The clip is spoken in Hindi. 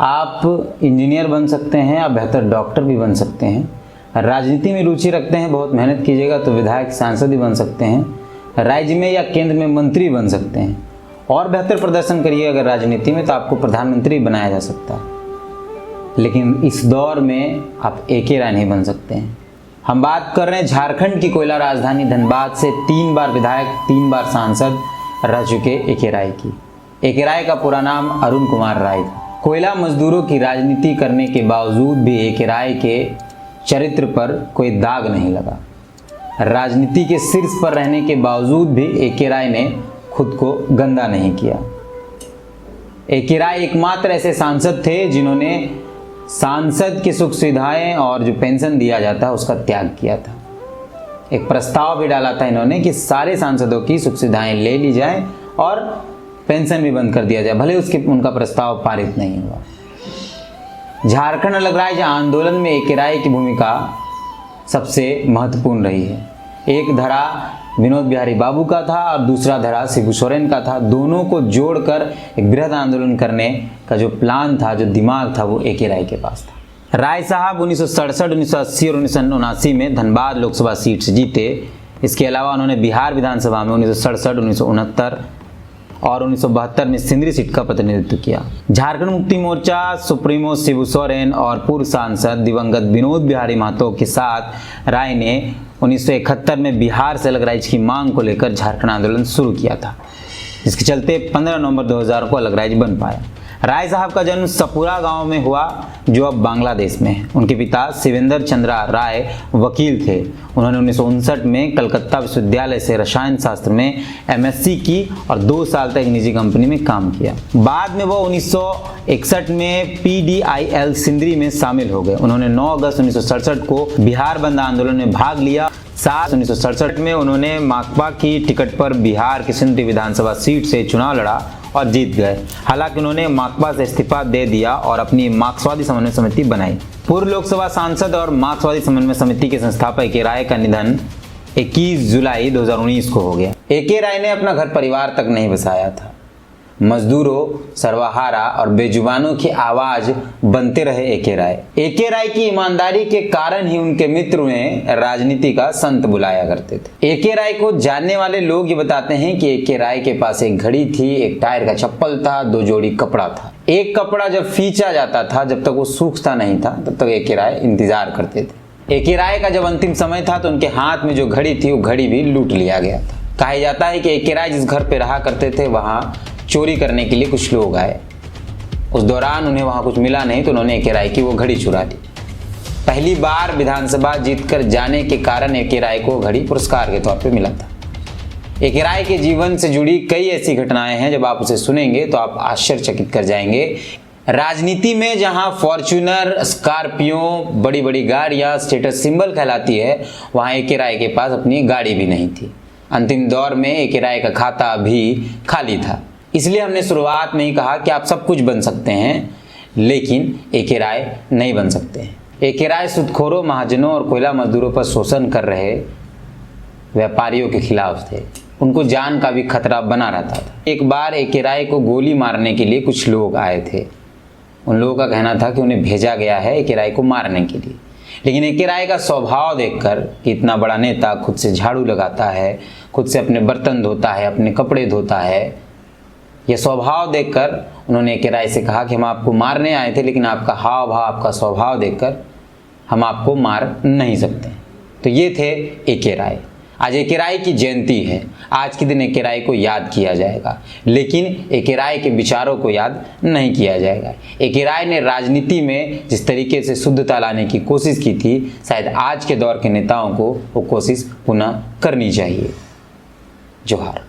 आप इंजीनियर बन सकते हैं, आप बेहतर डॉक्टर भी बन सकते हैं। राजनीति में रुचि रखते हैं, बहुत मेहनत कीजिएगा तो विधायक सांसद भी बन सकते हैं। राज्य में या केंद्र में मंत्री बन सकते हैं। और बेहतर प्रदर्शन करिए अगर राजनीति में तो आपको प्रधानमंत्री बनाया जा सकता है। लेकिन इस दौर में आप AK राय नहीं बन सकते हैं। हम बात कर रहे हैं झारखंड की कोयला राजधानी धनबाद से 3 बार विधायक, 3 बार सांसद रह चुके AK राय की। AK राय का पूरा नाम अरुण कुमार राय था। कोयला मजदूरों की राजनीति करने के बावजूद भी AK राय के चरित्र पर कोई दाग नहीं लगा। राजनीति के शीर्ष पर रहने के बावजूद भी AK राय ने खुद को गंदा नहीं किया। AK राय एकमात्र ऐसे सांसद थे जिन्होंने सांसद की सुख सुविधाएं और जो पेंशन दिया जाता है उसका त्याग किया था। एक प्रस्ताव भी डाला था इन्होंने कि सारे सांसदों की सुख सुविधाएं ले ली जाएं और पेंशन भी बंद कर दिया जाए, भले उनका प्रस्ताव पारित नहीं हुआ। झारखंड अलग राज्य आंदोलन में AK राय की भूमिका सबसे महत्वपूर्ण रही है। एक धरा विनोद बिहारी बाबू का था और दूसरा धरा शिबू सोरेन का था। दोनों को जोड़कर एक बृहद आंदोलन करने का जो प्लान था, जो दिमाग था, वो AK राय के पास था। राय साहब 1967, 1980 और 1979 में धनबाद लोकसभा सीट से जीते। इसके अलावा उन्होंने बिहार विधानसभा में 1967, 1969 और 1972 में सिंदरी सीट का प्रतिनिधित्व किया। झारखंड मुक्ति मोर्चा सुप्रीमो शिबू सोरेन और पूर्व सांसद दिवंगत विनोद बिहारी महतो के साथ राय ने 1971 में बिहार से अलग राज्य की मांग को लेकर झारखंड आंदोलन शुरू किया था, जिसके चलते 15 नवंबर 2000 को अलग राज्य बन पाया। राय साहब का जन्म सपुरा गांव में हुआ जो अब बांग्लादेश में है। उनके पिता शिवेंद्र चंद्रा राय वकील थे। उन्होंने 1959 में कलकत्ता विश्वविद्यालय से रसायन शास्त्र में MSc की और 2 साल तक निजी कंपनी में काम किया। बाद में वो 1961 में PDIL सिंदरी में शामिल हो गए। उन्होंने 9 अगस्त 1967 को बिहार बंद आंदोलन में भाग लिया। 1967 में उन्होंने माकपा की टिकट पर बिहार की सिंदरी विधानसभा सीट से चुनाव लड़ा और जीत गए। हालांकि उन्होंने माकपा से इस्तीफा दे दिया और अपनी मार्क्सवादी समन्वय समिति बनाई। पूर्व लोकसभा सांसद और मार्क्सवादी समन्वय समिति के संस्थापक AK राय का निधन 21 जुलाई 2019 को हो गया। AK राय ने अपना घर परिवार तक नहीं बसाया था। मजदूरों, सर्वहारा और बेजुबानों की आवाज बनते रहे AK राय। AK राय की ईमानदारी के कारण ही उनके मित्र उन्हें राजनीति का संत बुलाया करते थे। AK राय को जानने वाले लोग ये बताते हैं कि AK राय के पास एक घड़ी थी, एक टायर का चप्पल था, 2 जोड़ी कपड़ा था। एक कपड़ा जब फींचा जाता था, जब तक वो सूखता नहीं था तब तक AK राय इंतजार करते थे। AK राय का जब अंतिम समय था तो उनके हाथ में जो घड़ी थी वो घड़ी भी लूट लिया गया था। कहा जाता है कि AK राय जिस घर पे रहा करते थे वहां चोरी करने के लिए कुछ लोग आए। उस दौरान उन्हें वहां कुछ मिला नहीं तो उन्होंने AK राय की वो घड़ी चुरा ली। पहली बार विधानसभा जीतकर जाने के कारण AK राय को घड़ी पुरस्कार के तौर पे मिला था। AK राय के जीवन से जुड़ी कई ऐसी घटनाएं हैं, जब आप उसे सुनेंगे तो आप आश्चर्यचकित कर जाएंगे। राजनीति में जहां फॉर्च्यूनर, स्कॉर्पियो, बड़ी बड़ी गाड़ियां स्टेटस सिंबल कहलाती है, वहां AK राय के पास अपनी गाड़ी भी नहीं थी। अंतिम दौर में AK राय का खाता भी खाली था। इसलिए हमने शुरुआत में ही कहा कि आप सब कुछ बन सकते हैं, लेकिन AK राय नहीं बन सकते हैं। AK राय सूदखोरों, महाजनों और कोयला मजदूरों पर शोषण कर रहे व्यापारियों के खिलाफ थे। उनको जान का भी खतरा बना रहता था। एक बार AK राय को गोली मारने के लिए कुछ लोग आए थे। उन लोगों का कहना था कि उन्हें भेजा गया है AK राय को मारने के लिए। लेकिन AK राय का स्वभाव देखकर कि इतना बड़ा नेता खुद से झाड़ू लगाता है, खुद से अपने बर्तन धोता है, अपने कपड़े धोता है, यह स्वभाव देखकर उन्होंने AK राय से कहा कि हम आपको मारने आए थे, लेकिन आपका हाव भाव, आपका स्वभाव देखकर हम आपको मार नहीं सकते। तो ये थे AK राय। आज AK राय की जयंती है। आज के दिन AK राय को याद किया जाएगा, लेकिन AK राय के विचारों को याद नहीं किया जाएगा। AK राय ने राजनीति में जिस तरीके से शुद्धता लाने की कोशिश की थी, शायद आज के दौर के नेताओं को वो कोशिश पुनः करनी चाहिए। जोहार।